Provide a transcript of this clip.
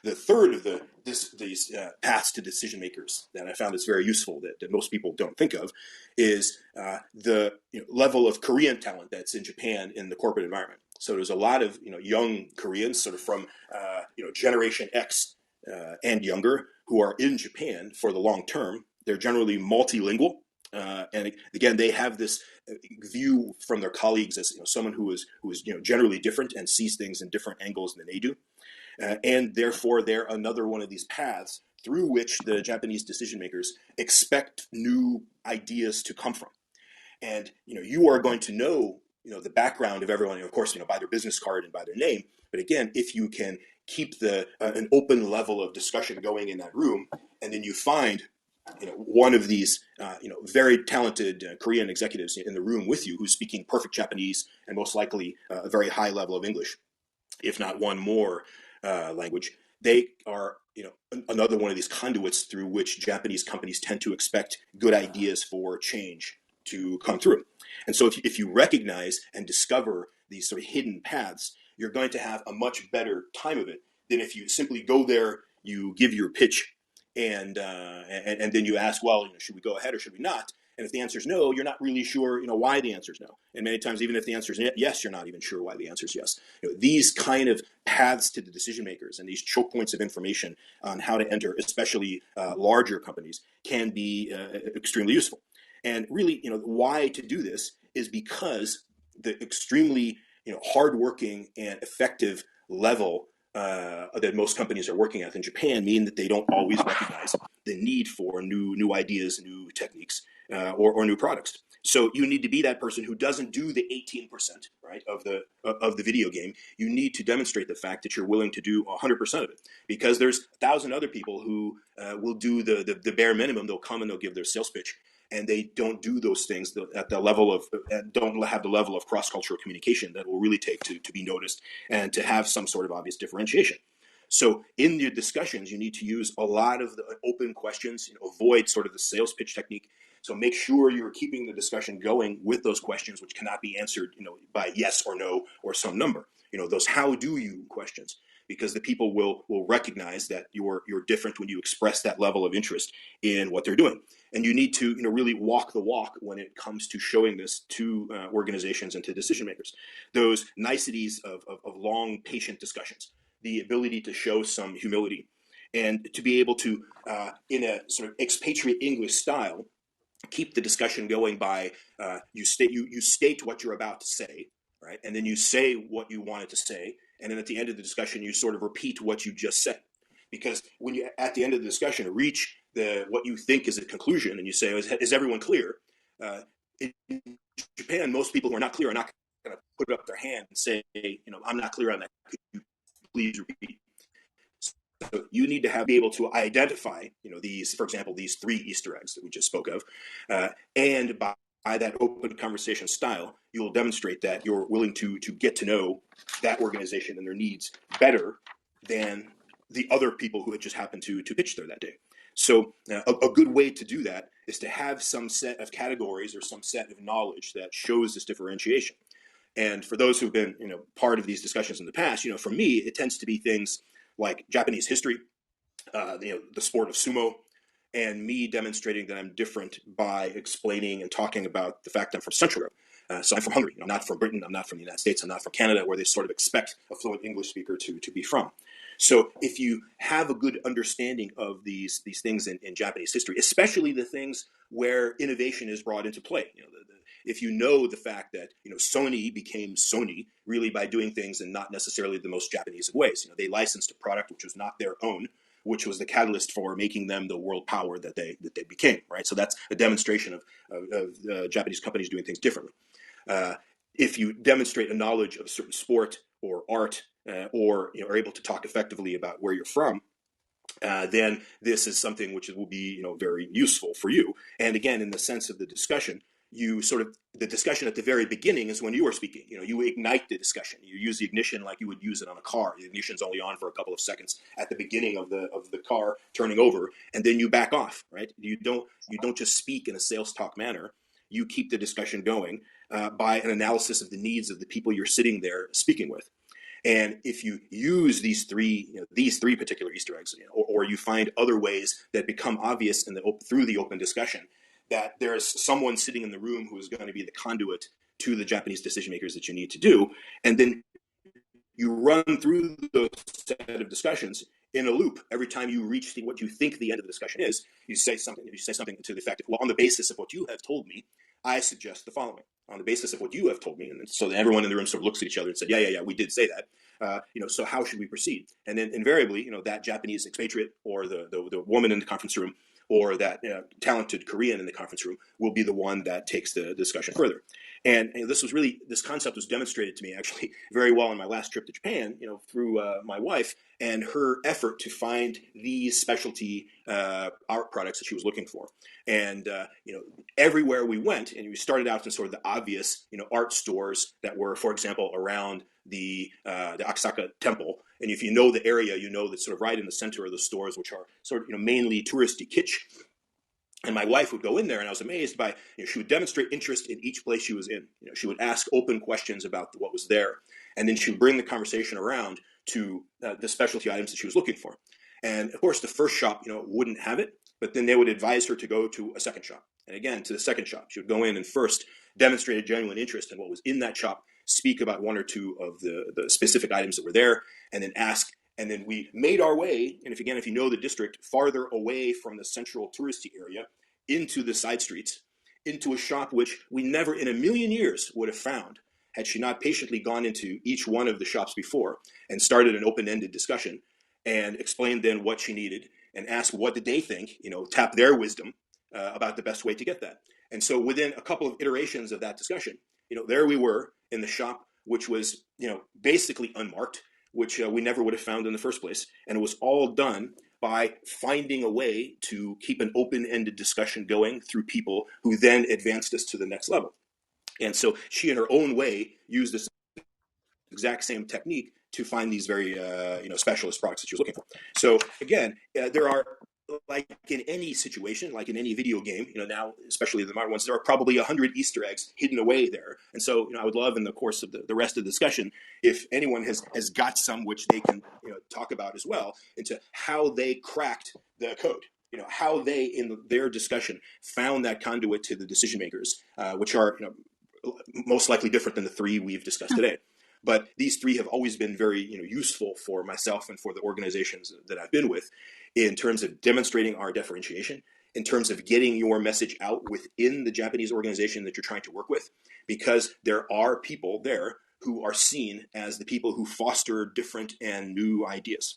The third of these paths to decision makers that I found is very useful that most people don't think of is the level of Korean talent that's in Japan in the corporate environment. So there's a lot of young Koreans, sort of from Generation X and younger, who are in Japan for the long term. They're generally multilingual. And again, they have this view from their colleagues as someone who is generally different and sees things in different angles than they do, and therefore they're another one of these paths through which the Japanese decision makers expect new ideas to come from. And you are going to know the background of everyone, of course, by their business card and by their name. But again, if you can keep an open level of discussion going in that room, and then you find one of these very talented Korean executives in the room with you who's speaking perfect Japanese and most likely a very high level of English, if not one more language, they are another one of these conduits through which Japanese companies tend to expect good ideas for change to come through. And so if you recognize and discover these sort of hidden paths, you're going to have a much better time of it than if you simply go there, you give your pitch, and then you ask, well, should we go ahead or should we not? And if the answer is no, you're not really sure, why the answer is no. And many times, even if the answer is yes, you're not even sure why the answer is yes. These kind of paths to the decision makers and these choke points of information on how to enter, especially larger companies, can be extremely useful. And really, why to do this is because the extremely, hardworking and effective level that most companies are working at in Japan mean that they don't always recognize the need for new ideas, new techniques, or new products. So you need to be that person who doesn't do the 18%, right, of the video game. You need to demonstrate the fact that you're willing to do 100% of it, because there's 1,000 other people who will do the bare minimum. They'll come and they'll give their sales pitch, and they don't do those things at the level of don't have the level of cross-cultural communication that will really take to be noticed and to have some sort of obvious differentiation. So in your discussions, you need to use a lot of the open questions, avoid sort of the sales pitch technique. So make sure you're keeping the discussion going with those questions, which cannot be answered, by yes or no or some number. Those how do you questions, because the people will recognize that you're different when you express that level of interest in what they're doing. And you need to really walk the walk when it comes to showing this to organizations and to decision makers. Those niceties of long, patient discussions, the ability to show some humility, and to be able to, in a sort of expatriate English style, keep the discussion going by you state what you're about to say, right, and then you say what you wanted to say, and then at the end of the discussion you sort of repeat what you just said, because when you at the end of the discussion reach what you think is a conclusion, and you say, is everyone clear? In Japan, most people who are not clear are not going to put up their hand and say, I'm not clear on that. Could you please repeat? So you need to be able to identify, these, for example, these 3 Easter eggs that we just spoke of, and by that open conversation style, you will demonstrate that you're willing to get to know that organization and their needs better than the other people who had just happened to pitch there that day. So a good way to do that is to have some set of categories or some set of knowledge that shows this differentiation. And for those who've been part of these discussions in the past, for me, it tends to be things like Japanese history, the sport of sumo, and me demonstrating that I'm different by explaining and talking about the fact I'm from Central Europe. So I'm from Hungary. I'm not from Britain. I'm not from the United States. I'm not from Canada, where they sort of expect a fluent English speaker to be from. So if you have a good understanding of these things in Japanese history, especially the things where innovation is brought into play, if you know the fact that Sony became Sony really by doing things in not necessarily the most Japanese of ways. They licensed a product which was not their own, which was the catalyst for making them the world power that they became. Right. So that's a demonstration of Japanese companies doing things differently. If you demonstrate a knowledge of a certain sport or art, or are able to talk effectively about where you're from, then this is something which will be very useful for you. And again, in the sense of the discussion, the discussion at the very beginning is when you are speaking. You ignite the discussion. You use the ignition like you would use it on a car. The ignition's only on for a couple of seconds at the beginning of the car turning over, and then you back off. Right? You don't just speak in a sales talk manner. You keep the discussion going by an analysis of the needs of the people you're sitting there speaking with. And if you use these three particular Easter eggs, or you find other ways that become obvious through the open discussion, that there's someone sitting in the room who is going to be the conduit to the Japanese decision makers that you need to do, and then you run through those set of discussions in a loop. Every time you reach what you think the end of the discussion is, you say something. You say something to the effect of, "Well, on the basis of what you have told me, I suggest the following. On the basis of what you have told me," and so everyone in the room sort of looks at each other and said, "Yeah, we did say that." So how should we proceed? And then invariably, that Japanese expatriate or the woman in the conference room or that talented Korean in the conference room will be the one that takes the discussion further. And this concept was demonstrated to me actually very well on my last trip to Japan, through my wife and her effort to find these specialty art products that she was looking for. And everywhere we went, and we started out in sort of the obvious, art stores that were, for example, around the Akasaka Temple. And if you know the area, you know that sort of right in the center of the stores, which are sort of mainly touristy kitsch. And my wife would go in there, and I was amazed by, she would demonstrate interest in each place she was in. She would ask open questions about what was there. And then she would bring the conversation around to the specialty items that she was looking for. And of course, the first shop, wouldn't have it, but then they would advise her to go to a second shop. And again, to the second shop. She would go in and first demonstrate a genuine interest in what was in that shop, speak about one or two of the specific items that were there, and then ask. And then we made our way, and if you know the district, farther away from the central touristy area into the side streets, into a shop which we never in a million years would have found had she not patiently gone into each one of the shops before and started an open-ended discussion and explained then what she needed and asked what did they think, tap their wisdom about the best way to get that. And so within a couple of iterations of that discussion, there we were in the shop, which was, basically unmarked, which we never would have found in the first place. And it was all done by finding a way to keep an open-ended discussion going through people who then advanced us to the next level. And so she, in her own way, used this exact same technique to find these very, specialist products that she was looking for. So again, there are, like in any situation, like in any video game, now, especially the modern ones, there are probably 100 Easter eggs hidden away there. And so, I would love in the course of the rest of the discussion, if anyone has got some which they can, talk about as well, into how they cracked the code. How they, in their discussion, found that conduit to the decision makers, which are, most likely different than the three we've discussed today. But these three have always been very, useful for myself and for the organizations that I've been with in terms of demonstrating our differentiation, in terms of getting your message out within the Japanese organization that you're trying to work with, because there are people there who are seen as the people who foster different and new ideas.